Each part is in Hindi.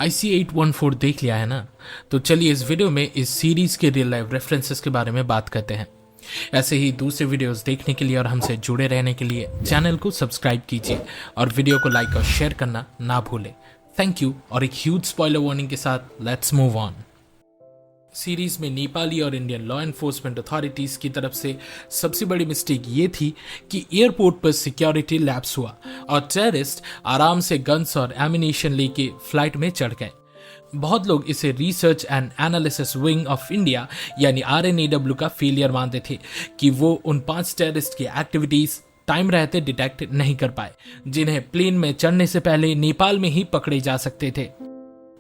IC-814 देख लिया है ना? तो चलिए इस वीडियो में इस सीरीज के रियल लाइफ रेफरेंसेस के बारे में बात करते हैं। ऐसे ही दूसरे वीडियोस देखने के लिए और हमसे जुड़े रहने के लिए चैनल को सब्सक्राइब कीजिए और वीडियो को लाइक और शेयर करना ना भूलें। Thank you. और एक ह्यूज स्पॉइलर वार्निंग के साथ लेट्स मूव ऑन। सीरीज में नेपाली और इंडियन लॉ एनफोर्समेंट अथॉरिटीज की तरफ से सबसे बड़ी मिस्टेक ये थी कि एयरपोर्ट पर सिक्योरिटी लैप्स हुआ और टेररिस्ट आराम से गन्स और एमिनेशन लेके फ्लाइट में चढ़ गए। बहुत लोग इसे research and analysis wing of India यानी RNAW का फेलियर मानते थे कि वो उन 5 टेररिस्ट की एक्टिविटीज टाइम रहते डिटेक्ट नहीं कर पाए, जिन्हें प्लेन में चढ़ने से पहले नेपाल में ही पकड़े जा सकते थे।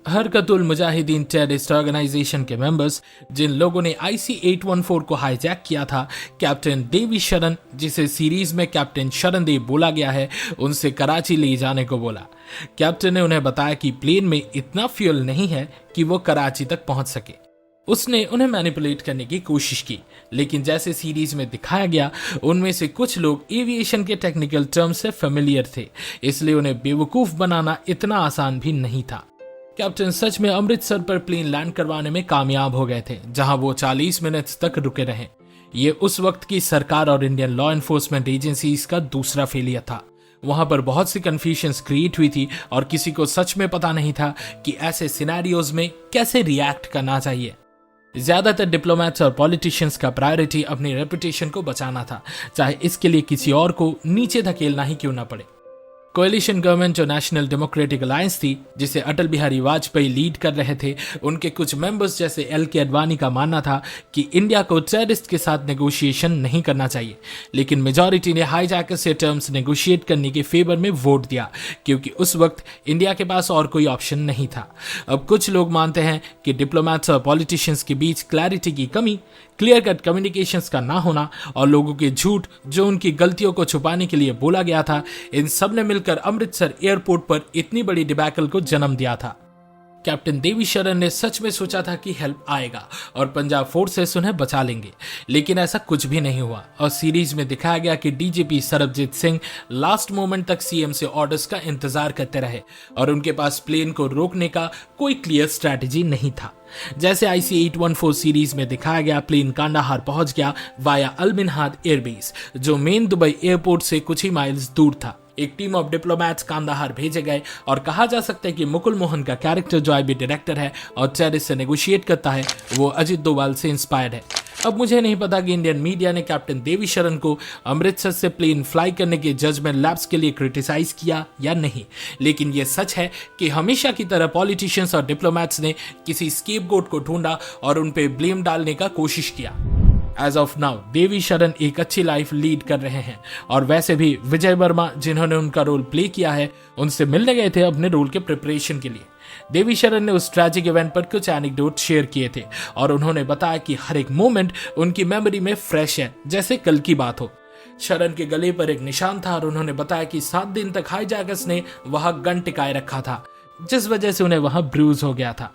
हरकतुल मुजाहिदीन टेररिस्ट ऑर्गेनाइजेशन के मेंबर्स, जिन लोगों ने IC-814 को हाईजैक किया था, कैप्टन देवी शरण, जिसे सीरीज में कैप्टन शरण देव बोला गया है, उनसे कराची ले जाने को बोला। कैप्टन ने उन्हें बताया कि प्लेन में इतना फ्यूल नहीं है कि वो कराची तक पहुंच सके। उसने उन्हें मैनिपुलेट करने की कोशिश की, लेकिन जैसे सीरीज में दिखाया गया, उनमें से कुछ लोग एविएशन के टेक्निकल टर्म्स से फेमिलियर थे, इसलिए उन्हें बेवकूफ बनाना इतना आसान भी नहीं था। कैप्टन सच में अमृतसर पर प्लेन लैंड करवाने में कामयाब हो गए थे, जहां वो 40 मिनट तक रुके रहे। ये उस वक्त की सरकार और इंडियन लॉ एनफोर्समेंट एजेंसीज का दूसरा फेलियर था। वहां पर बहुत सी कंफ्यूजन्स क्रिएट हुई थी और किसी को सच में पता नहीं था कि ऐसे सिनेरियोज में कैसे रिएक्ट करना चाहिए। ज्यादातर डिप्लोमेट्स और पॉलिटिशियंस का प्रायोरिटी अपनी रेपुटेशन को बचाना था, चाहे इसके लिए किसी और को नीचे धकेलना ही क्यों ना पड़े। कोएलिशन गवर्नमेंट जो नेशनल डेमोक्रेटिक अलायंस थी, जिसे अटल बिहारी वाजपेयी लीड कर रहे थे, उनके कुछ मेंबर्स जैसे LK अडवाणी का मानना था कि इंडिया को टेररिस्ट के साथ नेगोशिएशन नहीं करना चाहिए, लेकिन मेजॉरिटी ने हाईजैकर से टर्म्स नेगोशिएट करने के फेवर में वोट दिया, क्योंकि उस वक्त इंडिया के पास और कोई ऑप्शन नहीं था। अब कुछ लोग मानते हैं कि डिप्लोमेट्स और पॉलिटिशियंस के बीच क्लैरिटी की कमी, क्लियर कट कम्युनिकेशंस का ना होना और लोगों के झूठ जो उनकी गलतियों को छुपाने के लिए बोला गया था, इन सब ने मिलकर अमृतसर एयरपोर्ट पर इतनी बड़ी डिबैकल को जन्म दिया था। कैप्टन देवी शरण ने सच में सोचा था कि हेल्प आएगा और पंजाब फोर्सेस उन्हें बचा लेंगे, लेकिन ऐसा कुछ भी नहीं हुआ और सीरीज में दिखाया गया कि DGP Sarabjit Singh last moment तक CM से ऑर्डर्स का इंतजार करते रहे और उनके पास प्लेन को रोकने का कोई क्लियर स्ट्रैटेजी नहीं था। जैसे IC-814 सीरीज में दिखाया गया, प्लेन कांडाहार पहुंच गया वाया अल-मिन्हाद एयरबेस, जो मेन दुबई एयरपोर्ट से कुछ ही माइल्स दूर था। एक टीम ऑफ डिप्लोमेट्स कांदाहार भेजे गए और कहा जा सकता है कि मुकुल मोहन का कैरेक्टर जो IB डायरेक्टर है और टेररिस्ट से नेगोशिएट करता है, वो अजित डोभाल से इंस्पायर्ड है। अब मुझे नहीं पता कि इंडियन मीडिया ने कैप्टन देवी शरण को अमृतसर से प्लेन फ्लाई करने के जजमेंट लैप्स के लिए क्रिटिसाइज किया या नहीं, लेकिन ये सच है कि हमेशा की तरह पॉलिटिशियंस और डिप्लोमेट्स ने किसी स्केपगोट को ढूंढा और उन पे ब्लेम डालने का कोशिश किया। एज ऑफ नाउ देवी शरण एक अच्छी लाइफ लीड कर रहे हैं और वैसे भी विजय वर्मा, जिन्होंने उनका रोल प्ले किया है, उनसे मिलने गए थे अपने रोल के प्रिपरेशन के लिए। देवी शरण ने उस ट्रैजिक इवेंट पर कुछ एनेक्डोट शेयर किए थे और उन्होंने बताया कि हर एक मोमेंट उनकी मेमोरी में फ्रेश है, जैसे कल की बात हो। शरण के गले पर एक निशान था और उन्होंने बताया कि 7 दिन तक हाईजैकर्स ने वहां गन टिकाए रखा था, जिस वजह से उन्हें वहां ब्रूज हो गया था।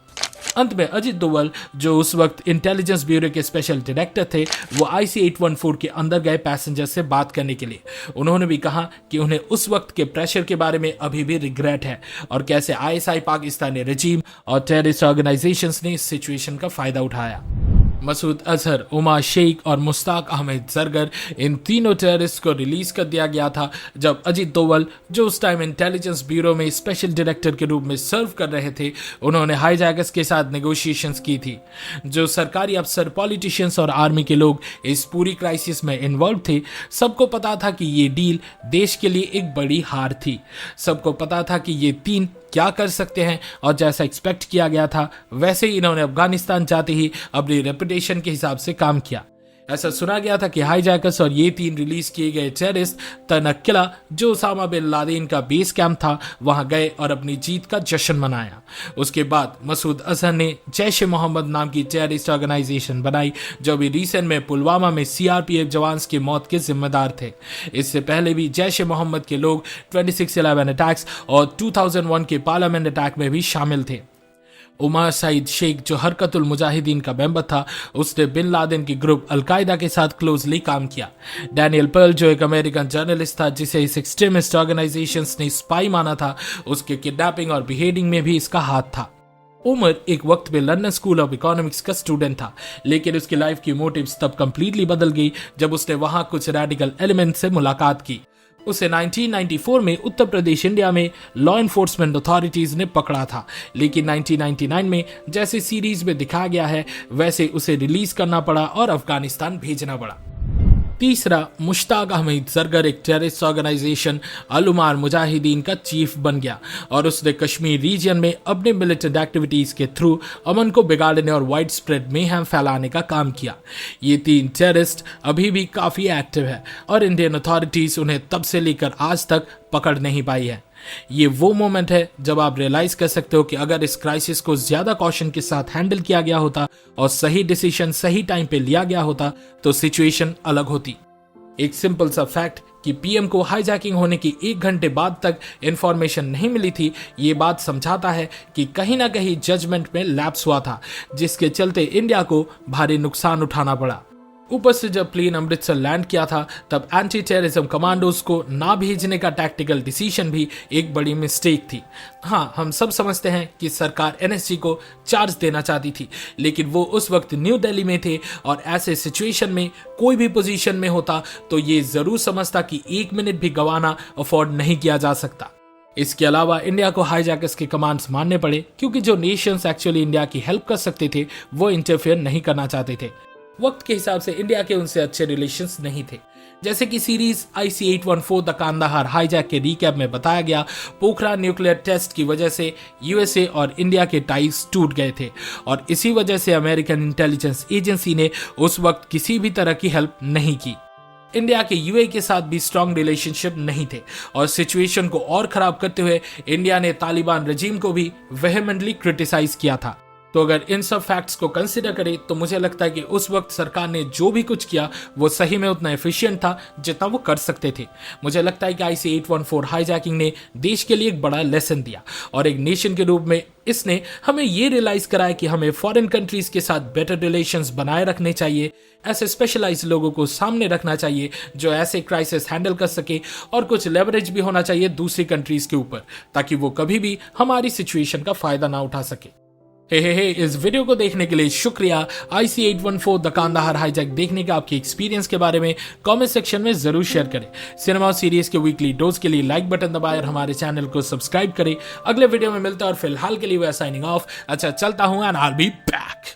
अंत में अजित डोभाल, जो उस वक्त इंटेलिजेंस ब्यूरो के स्पेशल डायरेक्टर थे, वो IC-814 के अंदर गए पैसेंजर से बात करने के लिए। उन्होंने भी कहा कि उन्हें उस वक्त के प्रेशर के बारे में अभी भी रिग्रेट है और कैसे ISI पाकिस्तानी रजीम और टेररिस्ट ऑर्गेनाइजेशंस ने इस सिचुएशन का फायदा उठाया। मसूद अजहर, उमा शेख और मुश्ताक अहमद जरगर, इन तीनों टेररिस्ट को रिलीज कर दिया गया था जब अजित डोभाल, जो उस टाइम इंटेलिजेंस ब्यूरो में स्पेशल डायरेक्टर के रूप में सर्व कर रहे थे, उन्होंने हाईजैकर्स के साथ नेगोशिएशंस की थी। जो सरकारी अफसर, पॉलिटिशियंस और आर्मी के लोग इस पूरी क्राइसिस में इन्वॉल्व थे, सबको पता था कि ये डील देश के लिए एक बड़ी हार थी। सबको पता था कि ये तीन क्या कर सकते हैं और जैसा एक्सपेक्ट किया गया था, वैसे ही इन्होंने अफगानिस्तान जाते ही अपनी रेपुटेशन के हिसाब से काम किया। ऐसा सुना गया था कि हाईजैकर्स और ये 3 रिलीज किए गए टेररिस्ट तनक्किला, जो उसामा बिन लादेन का बेस कैंप था, वहां गए और अपनी जीत का जश्न मनाया। उसके बाद मसूद अजहर ने जैश ए मोहम्मद नाम की टेररिस्ट ऑर्गेनाइजेशन बनाई, जो भी रिसेंट में पुलवामा में CRPF जवान्स की मौत के जिम्मेदार थे। इससे पहले भी जैश ए मोहम्मद के लोग 26/11 अटैक्स और 2001 के पार्लियामेंट अटैक में भी शामिल थे। उमर सईद शेख, जो हरकतुल मुजाहिदीन का मेंबर था, उसने बिन लादेन की ग्रुप अलकायदा के साथ क्लोजली काम किया। डैनियल पर्ल, जो एक अमेरिकन जर्नलिस्ट था जिसे इस एक्सट्रीमिस्ट ऑर्गेनाइजेशंस ने स्पाई माना था, उसके किडनैपिंग और बिहेडिंग में भी इसका हाथ था। उमर एक वक्त पे लंदन स्कूल ऑफ इकोनॉमिक्स का स्टूडेंट था, लेकिन उसकी लाइफ की मोटिव्स तब कंप्लीटली बदल गई जब उसने वहां कुछ रेडिकल एलिमेंट से मुलाकात की। उसे 1994 में उत्तर प्रदेश इंडिया में लॉ एनफोर्समेंट अथॉरिटीज ने पकड़ा था, लेकिन 1999 में जैसे सीरीज में दिखाया गया है वैसे उसे रिलीज करना पड़ा और अफगानिस्तान भेजना पड़ा। तीसरा, मुश्ताक अहमद जरगर एक टेररिस्ट ऑर्गेनाइजेशन अल-उमार मुजाहिदीन का चीफ बन गया और उसने कश्मीर रीजन में अपने मिलिटेंट एक्टिविटीज के थ्रू अमन को बिगाड़ने और वाइड स्प्रेड मेहम फैलाने का काम किया। ये 3 टेररिस्ट अभी भी काफी एक्टिव है और इंडियन अथॉरिटीज उन्हें तब से लेकर आज तक पकड़ नहीं पाई है। ये वो मोमेंट है जब आप रियलाइज कर सकते हो कि अगर इस क्राइसिस को ज्यादा कॉशन के साथ हैंडल किया गया होता और सही डिसीजन सही टाइम पे लिया गया होता तो सिचुएशन अलग होती। एक सिंपल सा फैक्ट कि पीएम को हाईजैकिंग होने की 1 घंटे बाद तक इंफॉर्मेशन नहीं मिली थी, ये बात समझाता है कि कहीं ना कहीं जजमेंट में लैप्स हुआ था, जिसके चलते इंडिया को भारी नुकसान उठाना पड़ा। ऊपर से जब प्लेन अमृतसर लैंड किया था तब एंटी टेररिज्म कमांडोज को ना भेजने का टैक्टिकल डिसीजन भी एक बड़ी मिस्टेक थी। हाँ, हम सब समझते हैं कि सरकार एनएसजी को चार्ज देना चाहती थी, लेकिन वो उस वक्त न्यू दिल्ली में थे और ऐसे सिचुएशन में कोई भी पोजीशन में होता तो ये जरूर समझता कि 1 मिनट भी गंवाना अफोर्ड नहीं किया जा सकता। इसके अलावा इंडिया को हाईजैकर्स के कमांड्स मानने पड़े क्योंकि जो नेशंस एक्चुअली इंडिया की हेल्प कर सकते थे वो इंटरफेयर नहीं करना चाहते थे। वक्त के हिसाब से इंडिया के उनसे अच्छे रिलेशंस नहीं थे। जैसे कि series IC-814 the Kandahar hijack के रिकैप में बताया गया, पोखरान न्यूक्लियर टेस्ट की वजह से यूएसए और इंडिया के टाइज टूट गए थे और इसी वजह से अमेरिकन इंटेलिजेंस एजेंसी ने उस वक्त किसी भी तरह की हेल्प नहीं की। इंडिया के यूए के साथ भी स्ट्रॉन्ग रिलेशनशिप नहीं थे और सिचुएशन को और खराब करते हुए इंडिया ने तालिबान रजीम को भी वेहेमेंटली क्रिटिसाइज किया था। तो अगर इन सब फैक्ट्स को कंसीडर करें तो मुझे लगता है कि उस वक्त सरकार ने जो भी कुछ किया वो सही में उतना एफिशिएंट था जितना वो कर सकते थे। मुझे लगता है कि IC-814 हाईजैकिंग ने देश के लिए एक बड़ा लेसन दिया और एक नेशन के रूप में इसने हमें ये रियलाइज कराया कि हमें फॉरेन कंट्रीज के साथ बेटर रिलेशंस बनाए रखने चाहिए, ऐसे स्पेशलाइज्ड लोगों को सामने रखना चाहिए जो ऐसे क्राइसिस हैंडल कर सके और कुछ लेवरेज भी होना चाहिए दूसरी कंट्रीज के ऊपर ताकि वो कभी भी हमारी सिचुएशन का फायदा ना उठा सके। इस वीडियो को देखने के लिए शुक्रिया। IC-814 द कांदाहार हाईजैक देखने का आपके एक्सपीरियंस के बारे में कमेंट सेक्शन में जरूर शेयर करें। सिनेमा सीरीज के वीकली डोज के लिए लाइक बटन दबाएं और हमारे चैनल को सब्सक्राइब करें। अगले वीडियो में मिलता है और फिलहाल के लिए वी आर साइनिंग ऑफ। अच्छा चलता हूं and I will be back.